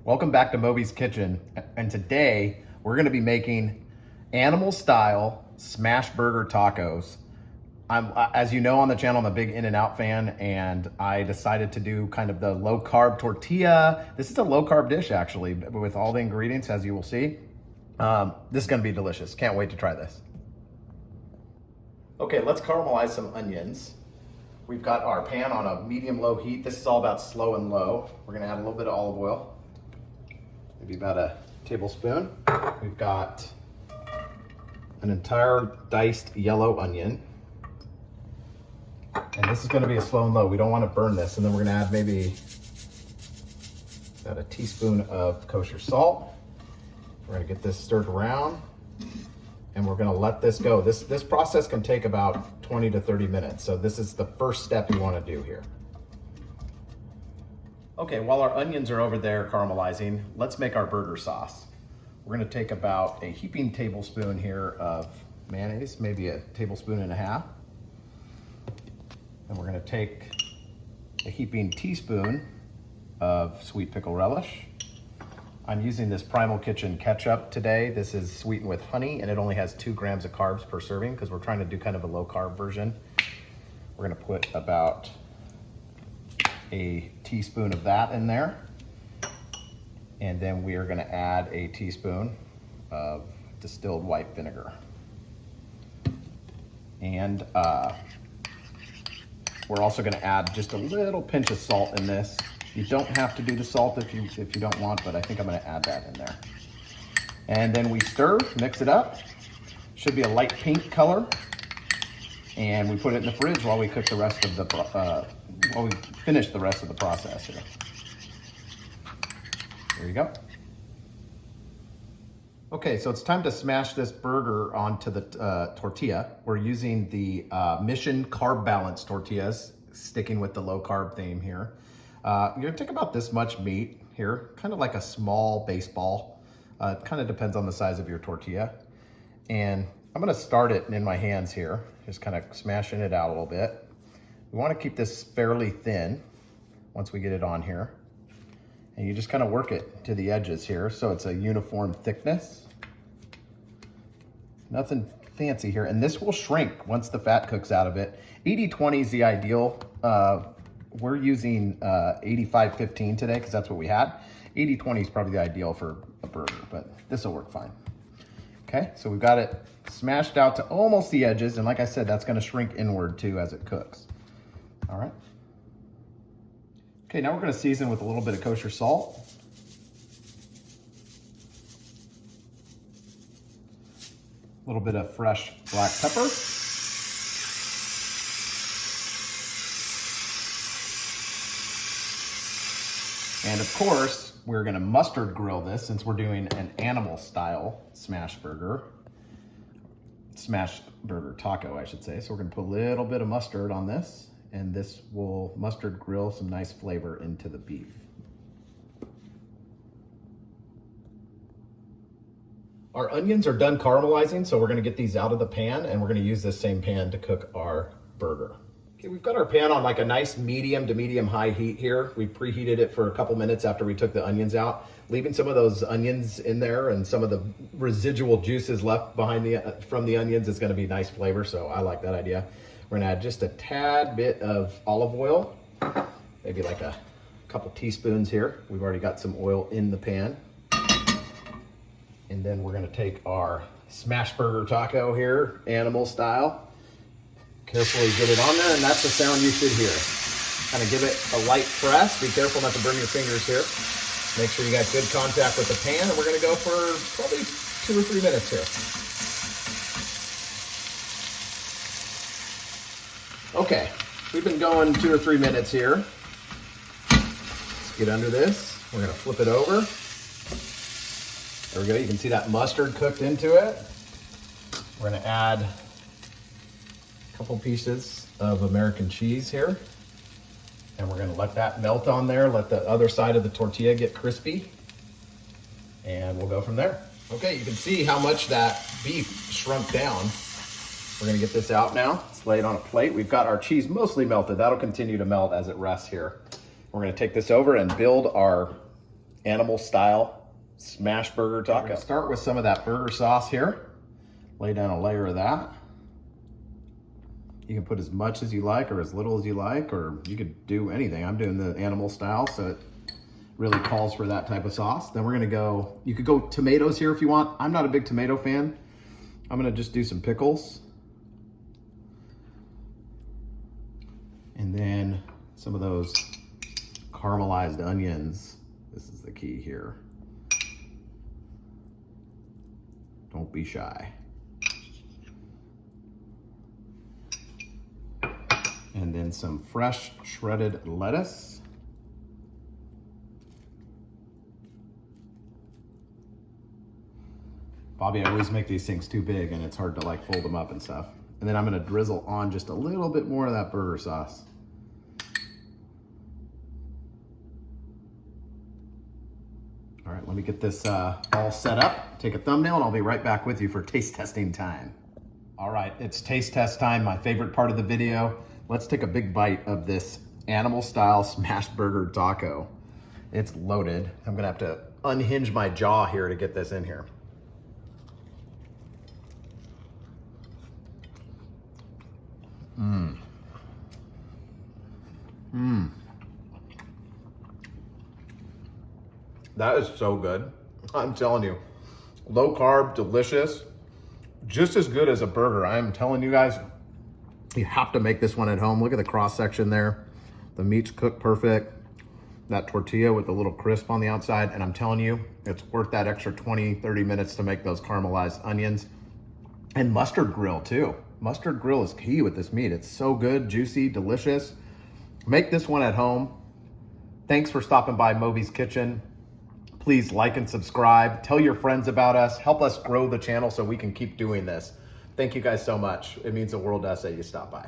Welcome back to Moby's Kitchen, and today we're going to be making animal-style smash burger tacos. As you know on the channel, I'm a big In-N-Out fan, and I decided to do kind of the low-carb tortilla. This is a low-carb dish, actually, with all the ingredients, as you will see. This is going to be delicious. Can't wait to try this. Okay, let's caramelize some onions. We've got our pan on a medium-low heat. This is all about slow and low. We're going to add a little bit of olive oil. Maybe about a tablespoon. We've got an entire diced yellow onion. And this is going to be a slow and low. We don't want to burn this. And then we're going to add maybe about a teaspoon of kosher salt. We're going to get this stirred around. And we're going to let this go. This process can take about 20 to 30 minutes. So this is the first step you want to do here. Okay, while our onions are over there caramelizing, let's make our burger sauce. We're gonna take about a heaping tablespoon here of mayonnaise, maybe a tablespoon and a half. And we're gonna take a heaping teaspoon of sweet pickle relish. I'm using this Primal Kitchen ketchup today. This is sweetened with honey, and it only has 2 grams of carbs per serving because we're trying to do kind of a low carb version. We're gonna put about a teaspoon of that in there. And then we are going to add a teaspoon of distilled white vinegar. And we're also going to add just a little pinch of salt in this. You don't have to do the salt if you don't want, but I think I'm going to add that in there. And then we stir, mix it up. Should be a light pink color. And we put it in the fridge while we cook the rest of the while we finish the rest of the process here. There you go. Okay, so it's time to smash this burger onto the tortilla. We're using the Mission Carb Balance tortillas, sticking with the low carb theme here. You're gonna take about this much meat here, kind of like a small baseball. It kind of depends on the size of your tortilla. And I'm gonna start it in my hands here, just kind of smashing it out a little bit. We want to keep this fairly thin once we get it on here. And you just kind of work it to the edges here so it's a uniform thickness. Nothing fancy here. And this will shrink once the fat cooks out of it. 80-20 is the ideal. We're using 85-15 today because that's what we had. 80-20 is probably the ideal for a burger, but this will work fine. Okay, so we've got it smashed out to almost the edges. And like I said, that's going to shrink inward too as it cooks. All right. Okay, now we're going to season with a little bit of kosher salt. A little bit of fresh black pepper. And of course, we're going to mustard grill this since we're doing an animal style smash burger taco, I should say. So we're going to put a little bit of mustard on this. And this will mustard grill some nice flavor into the beef. Our onions are done caramelizing, so we're gonna get these out of the pan and we're gonna use this same pan to cook our burger. Okay, we've got our pan on like a nice medium to medium high heat here. We preheated it for a couple minutes after we took the onions out, leaving some of those onions in there and some of the residual juices left behind from the onions is gonna be nice flavor, so I like that idea. We're gonna add just a tad bit of olive oil, maybe like a couple teaspoons here. We've already got some oil in the pan. And then we're gonna take our smash burger taco here, animal style. Carefully get it on there, and that's the sound you should hear. Kind of give it a light press. Be careful not to burn your fingers here. Make sure you got good contact with the pan, and we're gonna go for probably 2 or 3 minutes here. Okay, we've been going 2 or 3 minutes here. Let's get under this. We're gonna flip it over. There we go, you can see that mustard cooked into it. We're gonna add a couple pieces of American cheese here. And we're gonna let that melt on there, let the other side of the tortilla get crispy. And we'll go from there. Okay, you can see how much that beef shrunk down. We're gonna get this out now. Let's lay it on a plate. We've got our cheese mostly melted. That'll continue to melt as it rests here. We're gonna take this over and build our animal style smash burger taco. We're gonna start with some of that burger sauce here. Lay down a layer of that. You can put as much as you like or as little as you like, or you could do anything. I'm doing the animal style, so it really calls for that type of sauce. Then we're gonna go, you could go tomatoes here if you want. I'm not a big tomato fan. I'm gonna just do some pickles. And then some of those caramelized onions. This is the key here. Don't be shy. And then some fresh shredded lettuce. Bobby, I always make these things too big and it's hard to like fold them up and stuff. And then I'm gonna drizzle on just a little bit more of that burger sauce. All right, let me get this all set up, take a thumbnail, and I'll be right back with you for taste testing time. All right, it's taste test time, my favorite part of the video. Let's take a big bite of this animal style smash burger taco. It's loaded. I'm gonna have to unhinge my jaw here to get this in here. That is so good. I'm telling you, low carb, delicious, just as good as a burger. I'm telling you guys, you have to make this one at home. Look at the cross section there. The meat's cooked perfect. That tortilla with the little crisp on the outside. And I'm telling you, it's worth that extra 20, 30 minutes to make those caramelized onions. And mustard grill too. Mustard grill is key with this meat. It's so good, juicy, delicious. Make this one at home. Thanks for stopping by Moby's Kitchen. Please like and subscribe. Tell your friends about us. Help us grow the channel so we can keep doing this. Thank you guys so much. It means the world to us that you stop by.